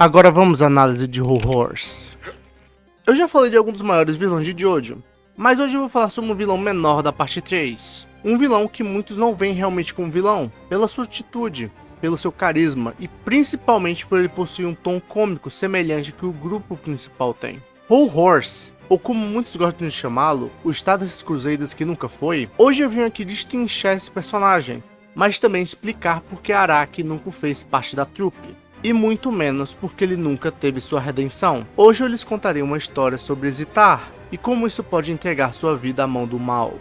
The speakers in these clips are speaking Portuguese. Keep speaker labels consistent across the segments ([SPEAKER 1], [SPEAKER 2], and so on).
[SPEAKER 1] Agora vamos à análise de Whole Horse. Eu já falei de alguns dos maiores vilões de Jojo, mas hoje eu vou falar sobre um vilão menor da parte 3. Um vilão que muitos não veem realmente como vilão, pela sua atitude, pelo seu carisma e principalmente por ele possuir um tom cômico semelhante que o grupo principal tem. Whole Horse, ou como muitos gostam de chamá-lo, o Stardust Crusaders que nunca foi, hoje eu vim aqui destrinchar esse personagem, mas também explicar por que Araki nunca fez parte da trupe, e muito menos porque ele nunca teve sua redenção. Hoje eu lhes contarei uma história sobre Zitar, e como isso pode entregar sua vida à mão do mal.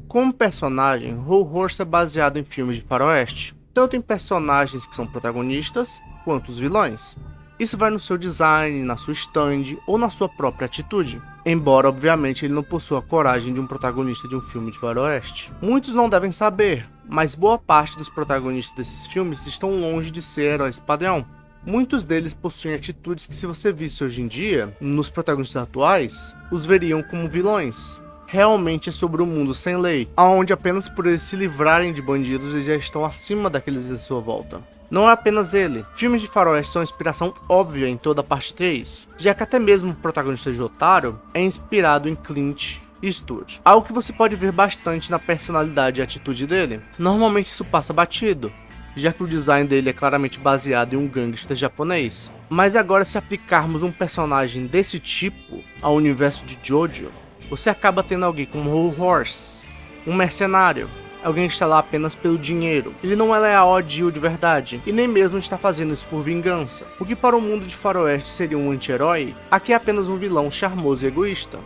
[SPEAKER 1] Como personagem, Whole Horse é baseado em filmes de faroeste, tanto em personagens que são protagonistas, quanto os vilões. Isso vai no seu design, na sua stand ou na sua própria atitude, embora obviamente ele não possua a coragem de um protagonista de um filme de faroeste. Muitos não devem saber, mas boa parte dos protagonistas desses filmes estão longe de ser heróis padrão. Muitos deles possuem atitudes que, se você visse hoje em dia, nos protagonistas atuais, os veriam como vilões. Realmente é sobre um mundo sem lei, onde apenas por eles se livrarem de bandidos eles já estão acima daqueles de sua volta. Não é apenas ele, filmes de faroeste são inspiração óbvia em toda a parte 3, já que até mesmo o protagonista de Jotaro é inspirado em Clint Eastwood, algo que você pode ver bastante na personalidade e atitude dele. Normalmente isso passa batido, já que o design dele é claramente baseado em um gangster japonês. Mas agora, se aplicarmos um personagem desse tipo ao universo de Jojo, você acaba tendo alguém como Whole Horse, um mercenário, alguém que está lá apenas pelo dinheiro. Ele não é leal a Jill de verdade, e nem mesmo está fazendo isso por vingança. O que para o mundo de faroeste seria um anti-herói, aqui é apenas um vilão charmoso e egoísta.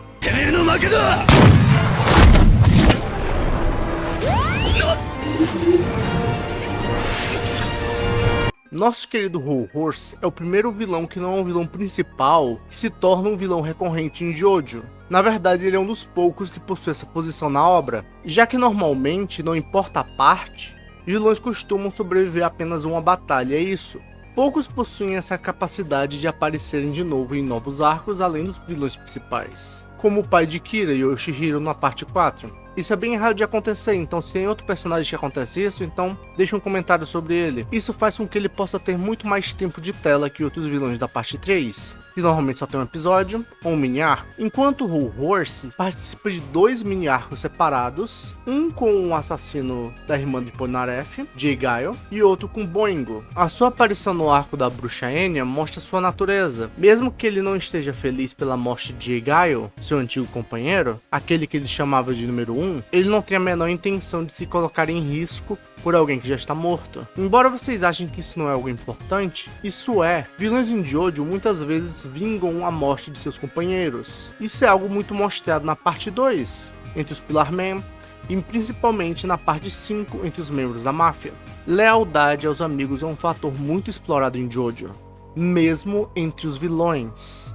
[SPEAKER 1] Nosso querido Whole Horse é o primeiro vilão que não é um vilão principal que se torna um vilão recorrente em Jojo. Na verdade, ele é um dos poucos que possui essa posição na obra, já que normalmente, não importa a parte, vilões costumam sobreviver a apenas uma batalha, é isso. Poucos possuem essa capacidade de aparecerem de novo em novos arcos além dos vilões principais, como o pai de Kira, Yoshihiro, na parte 4. Isso é bem raro de acontecer, então se tem outro personagem que acontece isso, então deixe um comentário sobre ele. Isso faz com que ele possa ter muito mais tempo de tela que outros vilões da parte 3, que normalmente só tem um episódio ou um mini arco. Enquanto o Whole Horse participa de 2 mini arcos separados, um com o assassino da irmã de Polnareff, J-Gaio, e outro com Boingo. A sua aparição no arco da bruxa Enya mostra sua natureza. Mesmo que ele não esteja feliz pela morte de J-Gaio, seu antigo companheiro, aquele que ele chamava de número 1, ele não tem a menor intenção de se colocar em risco por alguém que já está morto. Embora vocês achem que isso não é algo importante, isso é. Vilões em Jojo muitas vezes vingam a morte de seus companheiros. Isso é algo muito mostrado na parte 2, entre os Pillar Men, e principalmente na parte 5, entre os membros da máfia. Lealdade aos amigos é um fator muito explorado em Jojo, mesmo entre os vilões.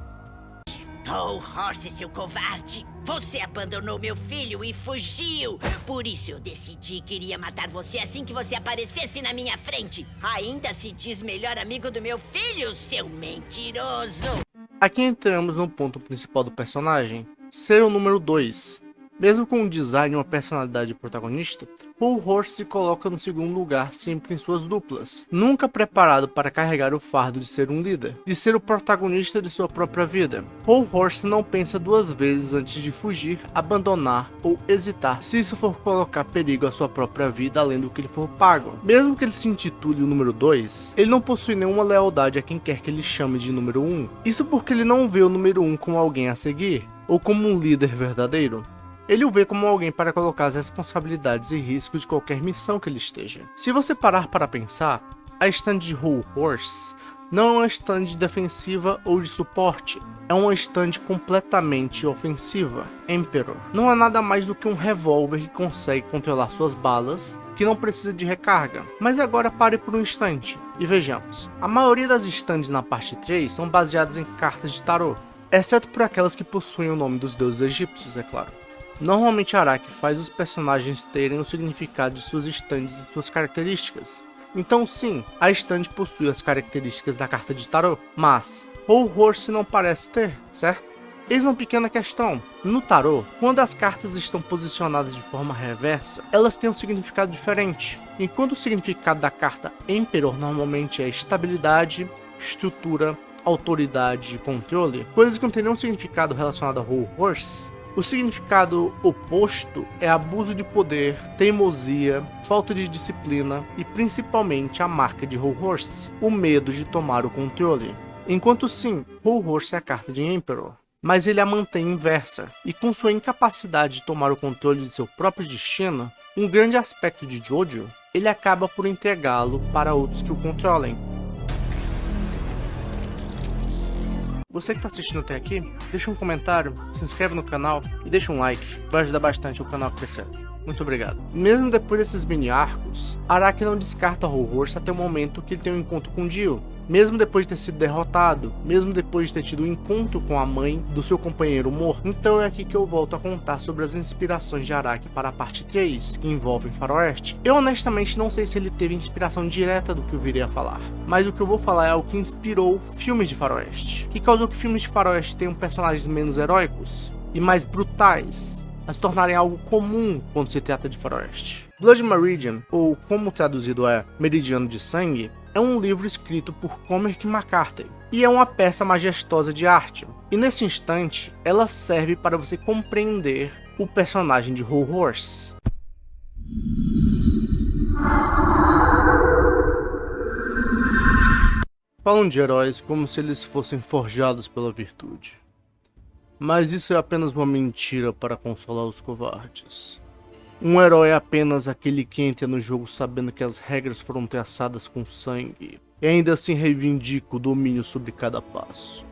[SPEAKER 2] Whole Horse, seu covarde! Você abandonou meu filho e fugiu! Por isso eu decidi que iria matar você assim que você aparecesse na minha frente! Ainda se diz melhor amigo do meu filho, seu mentiroso!
[SPEAKER 1] Aqui entramos no ponto principal do personagem, ser o número 2. Mesmo com um design e uma personalidade protagonista, Whole Horse se coloca no segundo lugar sempre em suas duplas, nunca preparado para carregar o fardo de ser um líder, de ser o protagonista de sua própria vida. Whole Horse não pensa 2 vezes antes de fugir, abandonar ou hesitar se isso for colocar perigo à sua própria vida além do que lhe for pago. Mesmo que ele se intitule o número 2, ele não possui nenhuma lealdade a quem quer que ele chame de número 1. Isso porque ele não vê o número 1 como alguém a seguir, ou como um líder verdadeiro. Ele o vê como alguém para colocar as responsabilidades e riscos de qualquer missão que ele esteja. Se você parar para pensar, a stand de Whole Horse não é uma stand defensiva ou de suporte, é uma stand completamente ofensiva. Emperor não é nada mais do que um revólver que consegue controlar suas balas, que não precisa de recarga. Mas agora pare por um instante e vejamos. A maioria das stands na parte 3 são baseadas em cartas de tarô, exceto por aquelas que possuem o nome dos deuses egípcios, é claro. Normalmente Araki faz os personagens terem o significado de suas stands e suas características. Então sim, a stand possui as características da carta de tarô, mas Whole Horse não parece ter, certo? Eis uma pequena questão. No tarô, quando as cartas estão posicionadas de forma reversa, elas têm um significado diferente. Enquanto o significado da carta Emperor normalmente é estabilidade, estrutura, autoridade e controle, coisas que não têm nenhum significado relacionado a Whole Horse, o significado oposto é abuso de poder, teimosia, falta de disciplina e principalmente a marca de Whole Horse, o medo de tomar o controle. Enquanto sim, Whole Horse é a carta de Emperor, mas ele a mantém inversa, e com sua incapacidade de tomar o controle de seu próprio destino, um grande aspecto de Jojo, ele acaba por entregá-lo para outros que o controlem. Você que está assistindo até aqui, deixa um comentário, se inscreve no canal e deixa um like, vai ajudar bastante o canal a crescer. Muito obrigado. Mesmo depois desses mini arcos, Araki não descarta Whole Horse até o momento que ele tem um encontro com Dio. Mesmo depois de ter sido derrotado, mesmo depois de ter tido um encontro com a mãe do seu companheiro morto. Então é aqui que eu volto a contar sobre as inspirações de Araki para a parte 3, que envolvem Faroeste. Eu honestamente não sei se ele teve inspiração direta do que eu virei a falar, mas o que eu vou falar é o que inspirou filmes de Faroeste, que causou que filmes de Faroeste tenham personagens menos heróicos e mais brutais, a se tornarem algo comum quando se trata de Faroeste. Blood Meridian, ou como traduzido é Meridiano de Sangue, é um livro escrito por Cormac McCarthy e é uma peça majestosa de arte. E nesse instante, ela serve para você compreender o personagem de Whole Horse. Falam de heróis como se eles fossem forjados pela virtude. Mas isso é apenas uma mentira para consolar os covardes. Um herói é apenas aquele que entra no jogo sabendo que as regras foram traçadas com sangue, e ainda assim reivindica o domínio sobre cada passo.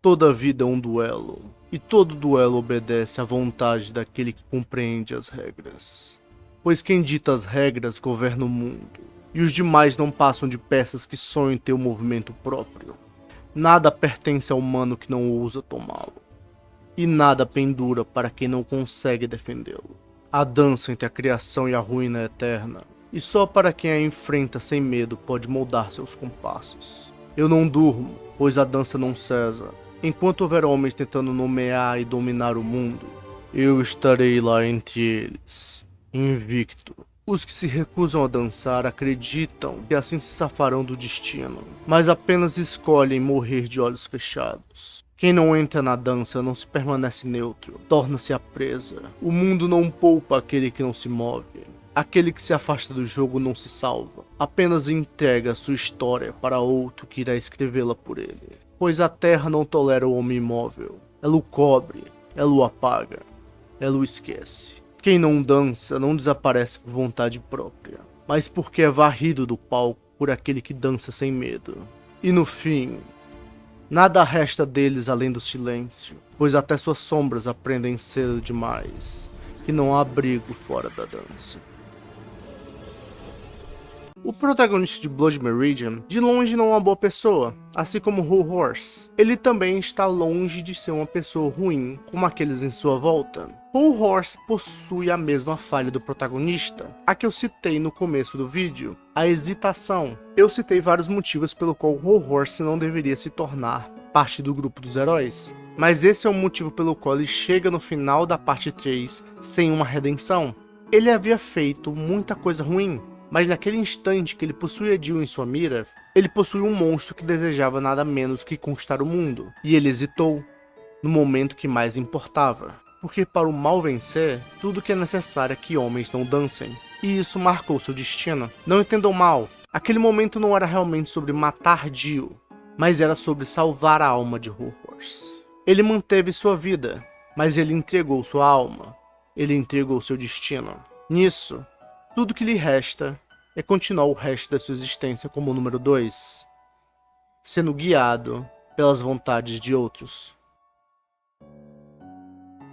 [SPEAKER 1] Toda vida é um duelo, e todo duelo obedece à vontade daquele que compreende as regras. Pois quem dita as regras governa o mundo, e os demais não passam de peças que sonham em ter um movimento próprio. Nada pertence ao humano que não ousa tomá-lo. E nada pendura para quem não consegue defendê-lo. A dança entre a criação e a ruína é eterna, e só para quem a enfrenta sem medo pode moldar seus compassos. Eu não durmo, pois a dança não cessa. Enquanto houver homens tentando nomear e dominar o mundo, eu estarei lá entre eles, invicto. Os que se recusam a dançar acreditam que assim se safarão do destino, mas apenas escolhem morrer de olhos fechados. Quem não entra na dança não se permanece neutro, torna-se a presa. O mundo não poupa aquele que não se move. Aquele que se afasta do jogo não se salva, apenas entrega sua história para outro que irá escrevê-la por ele. Pois a terra não tolera o homem imóvel. Ela o cobre, ela o apaga, ela o esquece. Quem não dança não desaparece por vontade própria, mas porque é varrido do palco por aquele que dança sem medo. E no fim, nada resta deles além do silêncio, pois até suas sombras aprendem cedo demais que não há abrigo fora da dança. O protagonista de Blood Meridian, de longe não é uma boa pessoa, assim como Whole Horse. Ele também está longe de ser uma pessoa ruim, como aqueles em sua volta. Whole Horse possui a mesma falha do protagonista, a que eu citei no começo do vídeo, a hesitação. Eu citei vários motivos pelo qual Whole Horse não deveria se tornar parte do grupo dos heróis, mas esse é o motivo pelo qual ele chega no final da parte 3 sem uma redenção. Ele havia feito muita coisa ruim, mas naquele instante que ele possuía Dio em sua mira, ele possuía um monstro que desejava nada menos que conquistar o mundo, e ele hesitou, no momento que mais importava. Porque para o mal vencer, tudo que é necessário é que homens não dancem. E isso marcou seu destino. Não entendam mal, aquele momento não era realmente sobre matar Dio, mas era sobre salvar a alma de Whole Horse. Ele manteve sua vida, mas ele entregou sua alma. Ele entregou seu destino. Nisso, tudo que lhe resta é continuar o resto da sua existência como o número 2, sendo guiado pelas vontades de outros.